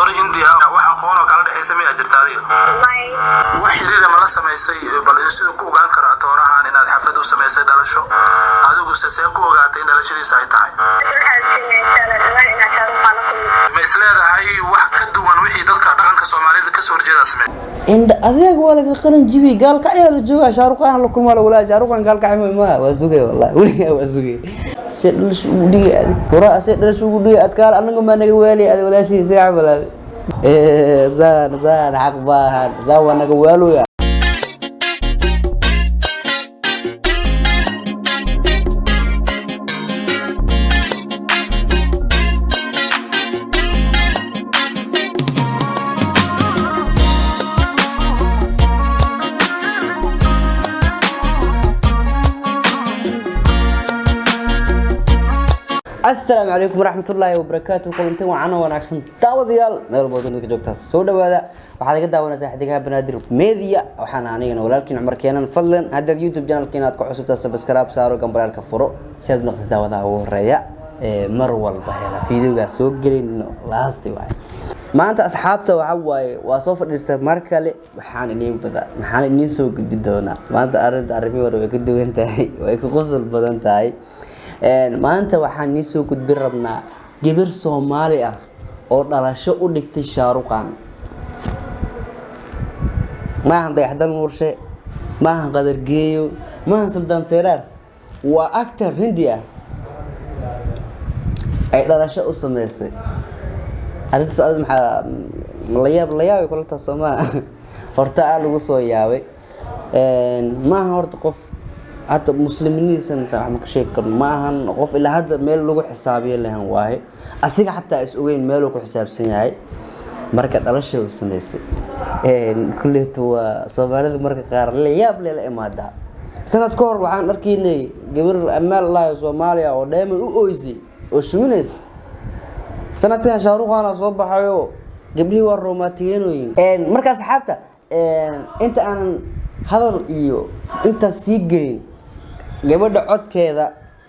toori India waxa aqoon oo kala dhaxaysa ma jirta adiga wax xiriir ma la sameysay bal sidoo ku ogaan kara toorahan inaad xaflad u sameysay dhalasho adigu see ku ogaatay in dhalashadiisa ay tahay ma isleedahay wax ka duwan wixii dadka dhaqanka Soomaalida ka soo horjeeda sameeyay إن أذيك ولا قرن جبي قال كأي رجوع شاروخان لكل ما ولا شاروخان قال كأي ما وزوجي والله ولا وزوجي سيد شو دي ورا سيد شو دي أتكال أنا كمان نقولي هذا ولا شيء ساعة ولا زان عقبها زاو أنا قولوا يا السلام عليكم ورحمة الله وبركاته كلنتين وعنا ونعكسن داوديال ميل بودن ka joogtaa soo dhawaada waxaad iga daawanaysaa xidigaha banaadir media waxaan anigana walaalkiin Umar Keenan fadlan hadda YouTube channel-kiina aad ku cusubtaa subscribe saaro gambaraalka furo si aad noqoto daawada ugu horeeya mar walba hela fiidiyoga soo gelino laasti waay maanta asxaabta waxa waaye waa soo fadhiistay mar kale waxaan idin soo gudbi doonaa maanta arrimii hore way ka duwan tahay way ka qosol badan tahay maanta waxaan ni soo gudbin rabnaa gabar Soomaali ah oo dhalasho u dhigtay Shaarukhan ma han dayaxdan murshe ma han qadar geeyo ma han sultan seeraar waa actor Hindi ah ay dhalasho u sameysay arinta saad maxaa la yaab kulta Soomaali horta lagu soo yaabay ma horta qof حتى مسلمين سنة ما كشيك معهن قف إلى هذا ميل لو حسابي اللي هن واهي أسيق حتى أسوين ميل لو حساب سنة مركز على شيء وسميسي كله تو صبارة مركز قار اللي يابل الإمادة سنة كور وعن أركيني قبل أمال الله سوماليا ودائما أويسي وشمينيس سنة تها شاروخان صبح حيو قبلي والروماتيين وين مركز حابته أنت أنا هذا إيو أنت سيجرين gabadha codkeeda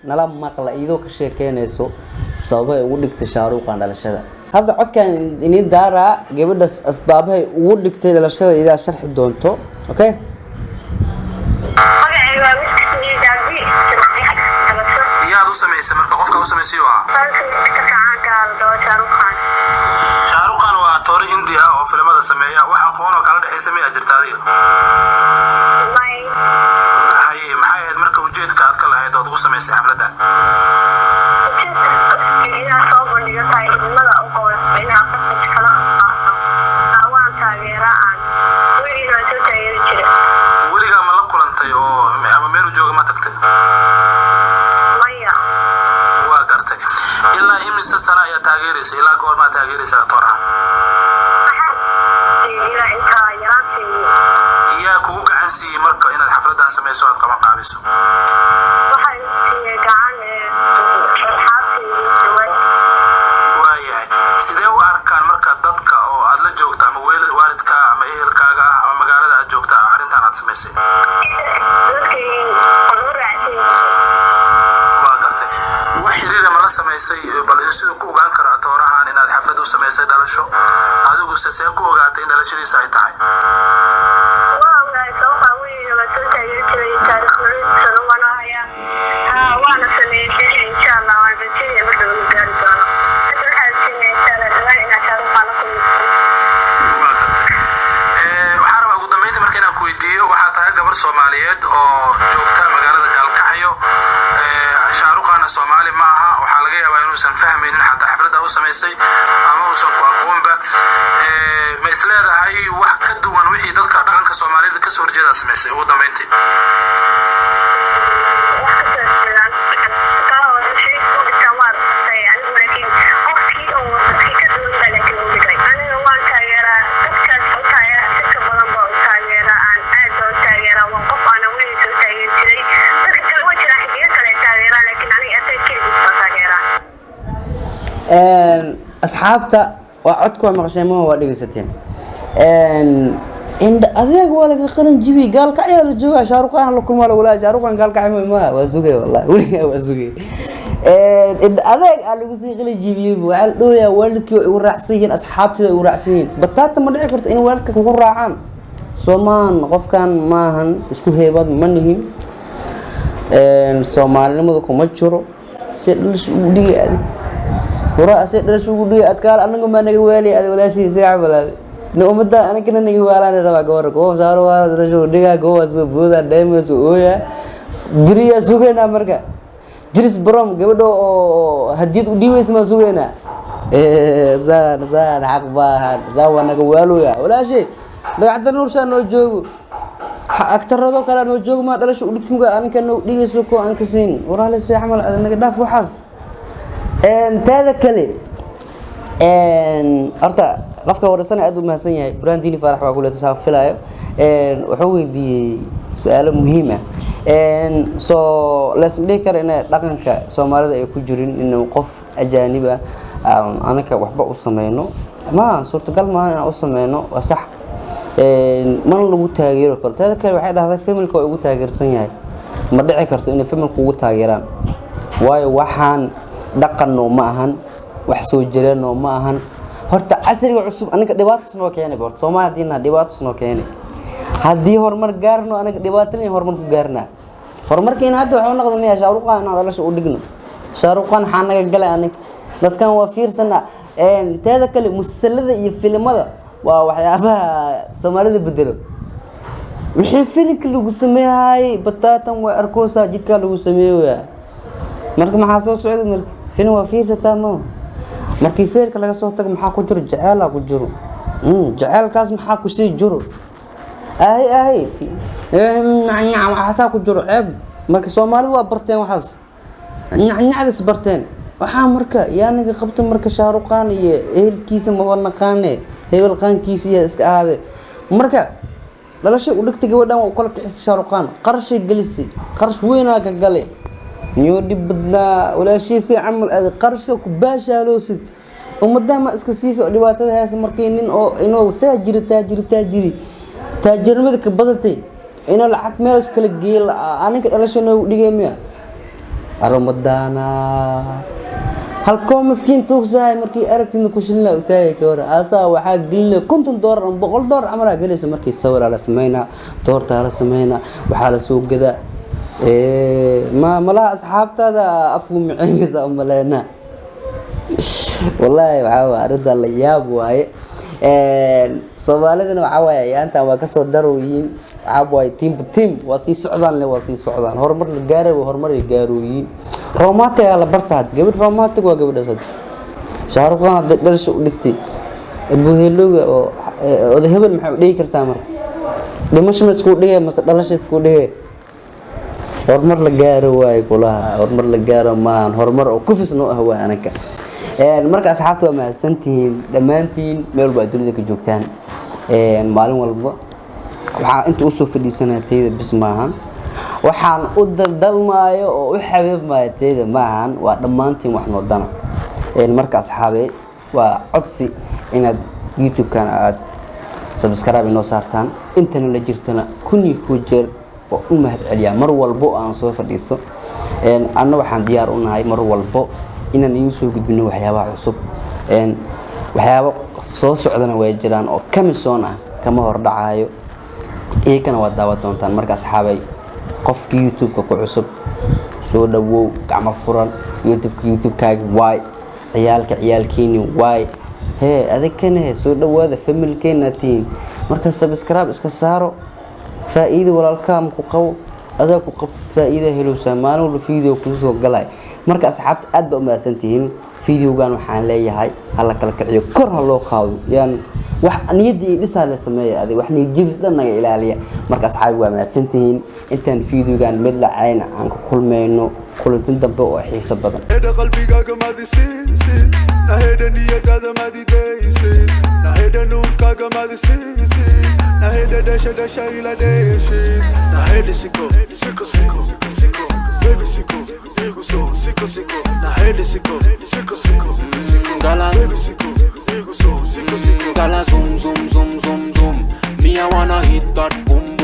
nala maqla idoo ka sheekeynayso sababay ugu dhigtay Shaarukhan dhalashada hadda codkan inii daara gabadha asbaabahay ugu dhigtay dhalashada ida sharxi doonto okay yaad u sameysay marka qofka u sameysay waa Shaarukhan waa toori India oo filimada sameeya waxa aqoon oo kala dhaxaysa ma jirta adiga ujeedka aad ka lahayd oo ugu sameysay xafladan ina soo bandhigo taariikhnimada oo qoran ina qofka kala awaan taageeraan weliga soo taageeri jiray weliga ma la kulantay oo ama meel jooga ma tagtay maya waa gartay ilaa imisa sana ayaa taageerisay ilaa goor ma taageerisay Toorahan ila inta yaraantii yaa kugu gacan siiyay marka inaad xafladan sameyso aad qaban qaabiso waxay gacan sidee u arkaan marka dadka oo aad la joogto ama waalidka ama ehelkaaga ama magaalada aad joogto arintan aad sameysay waa gartay wax xiriir ma la sameysay bal sidoo ku ogaan kara Toorahan inaad xaflad u sameysay dhalasho adigu see ku ogaatay in dhalashadiisa ay tahay Soomaaliyeed oo joogta magaalada Galkacyo Shaarukhan Soomaali ma aha waxa laga yaabaa inuu san fahmaynin xataa xafladda uu sameysay ama uu soo aqoonba ma isleedahay wax ka duwan wixii dadka dhaqanka Soomaalida ka soo horjeeda sameysay ugu dambeyntii أصحابته وعدكم مقشمه ودقستين إن أذيك ولا قرن جبي قال كأي رجوع شاروخان لكل ما ولا شاروخان قال كأي ما وزوجي والله ولا وزوجي adeeg aan lagu sii qali jiibiyay waxa la dooyaa waalidkii ay u raacsan asxaabtooda ay u raacsan bataata ma dhici karto in waalidka kugu raacaan Soomaan qofkan maahan isku heebad ma nihin Soomaalinimadu kuma jiro si dhalish ugu dhigay hore si dhalish ugu dhigay adkaal anagu ma naga waali aad walaashii si cabalaad umada anaga naga waalaan raba gabar go saaro waa dhalish ugu dhigay go soo booda deemas ooya biriya sugeena marka jiris brom gabadho oo hadiyad u dhiibays ma sugeena zaan xaq baahan zaa naga waalooya walaashii dagacda nuurshaan oo joogo aktarado kala noo joogo ma dhalish u dhigtay anka noo dhigayso ko aan ka siin waraale si xamal naga dhaaf waxaas taada kale horta qofka warsan aad u mahadsan yahay Brandini Farax waa kula tasaaf filayo wuxuu weydiiyay su'aalo muhiim ah soo leesmidey kara in dhaqanka Soomaalida ay ku jirin in qof ajaanib ah anaka waxba u sameeyno ma suurtagal ma aan u sameeyno waa sax man lagu taageero karto taada kale waxay dhahday familka ugu taageersan yahay ma dhici karto in familku ugu taageeraan waayo waxaan dhaqanno ma ahan wax soo jireenno ma ahan horta casriga cusub anaga dhibaato soo keenay horta Soomaalida dhibaato soo keenay hadii hormar gaarno anaga dhibaato in hormar ku gaarna horumarkiin hadda waxa noqday meesha shaaruqan aan dhalasho u dhigno shaaruqan waxaan naga galay aniga dadkan waa fiirsana taada kale musalsalada iyo filimada waa waxyaabaha Soomaalida bedelo wixii filimka lagu sameeyay bataatan way arkoosa jidka lagu sameeyo marka maxaa soo socday marka filim waa fiirsataa ma markii feerka laga soo tago maxaa ku jiro jacayl ku jiro jacaylkaas maxaa ku sii jiro waxaa ku jiro ceeb marka Soomaalidu waa barteen waxaas nyacnyacdas barteen waxaa marka yaaniga qabto marka shaaruqan iyo ehelkiisa ma wanaqaane hebel qaankiisa iska aade marka dhalasho u dhigtay gabadhan oo kala kicisa shaaruqan qarash galisi qarash weyn ka galay niyo dibadna walaashiisa amal aad qarashka ku baashaaloosid umadama iska siiso dhibaatada haysa markii nin oo inoo taajirnimada ka badatay inuu lacag meel iskala geel aniga dhalasho noo dhigeemaya aramadana halkoo miskiin tuugsahay markii aragtida ku shilna u taagay ka hor asa waxa gelina $50 $100 amal galaysa markii sawir la sameeyna doorta la sameeyna waxa la soo gada ما ملا أصحابته أفهم عينيسا أملانا والله وعوا أرد الله يابواي Soomaalidana waxa way ayaanta waa ka soo darooyin caabway team wasi socdaan le wasi socdaan horumar la gaaray horumar ay gaarooyin romantic la bartaad gabadh romantic waa gabadhaas shaaruqan hadda dhalasho u dhigtay abu heelowga oo hebel maxay dhigi kartaa mar dhimasho isku dhigay mas dhalasho isku dhigay horumar la gaaro way kulaha horumar la gaaro maan horumar oo ku fisno ah waa anaka marka asxaabtu waa mahadsantiin dhamaantiin meel walba dunida ka joogtaan maalin walba waxa inta u soo fadhiisanaatayda bis maahan waxaan u daldalmaayo oo u xabeebmaaytayda maahan waa dhamaantiin wax noodana marka asxaabe waa codsi inaad YouTube-kan aad subscribe inoo saartaan intana la jirtana kunii ku jeer oo u mahad celiya mar walbo aan soo fadhiisto anna waxaan diyaar u nahay mar walbo inaan igu soo gudbino waxyaabaha cusub waxyaabo soo socdana way jiraan oo kamisoon ah kama hor dhacaayo eekana waa daawa doontaan marka asxaabay qofkii YouTube-ka ku cusub soo dhawow gacmo furan YouTube-kaaga way ciyaalkiini way adagkana soo dhawaada familkeena tiin marka subscribe iska saaro faa'iido walaalkaam ku qabo adaa ku qabto faa'iido helowsa maalin walba video ku soo galay marka asxaabta aad ba u maasantihiin videogan waxaan leeyahay hala kala kiciyo kor ha loo qaado yaan wax niyadii dhisa la sameeyay adi wax niyad jibis naga ilaaliya marka asxaab waa maasantihiin intaan videogan mid la cayn aan ku kulmayno kulantin dambe oo xiiso badan qalbigaaga madisiisi naheda niyadaada madidaysi naheda nuurkaaga madisiisi naheda dhasha ila dheeshi naheda siko baby siko digo so siko naheda siko gala baby siko digo so siko gala zoom me I wanna hit that boom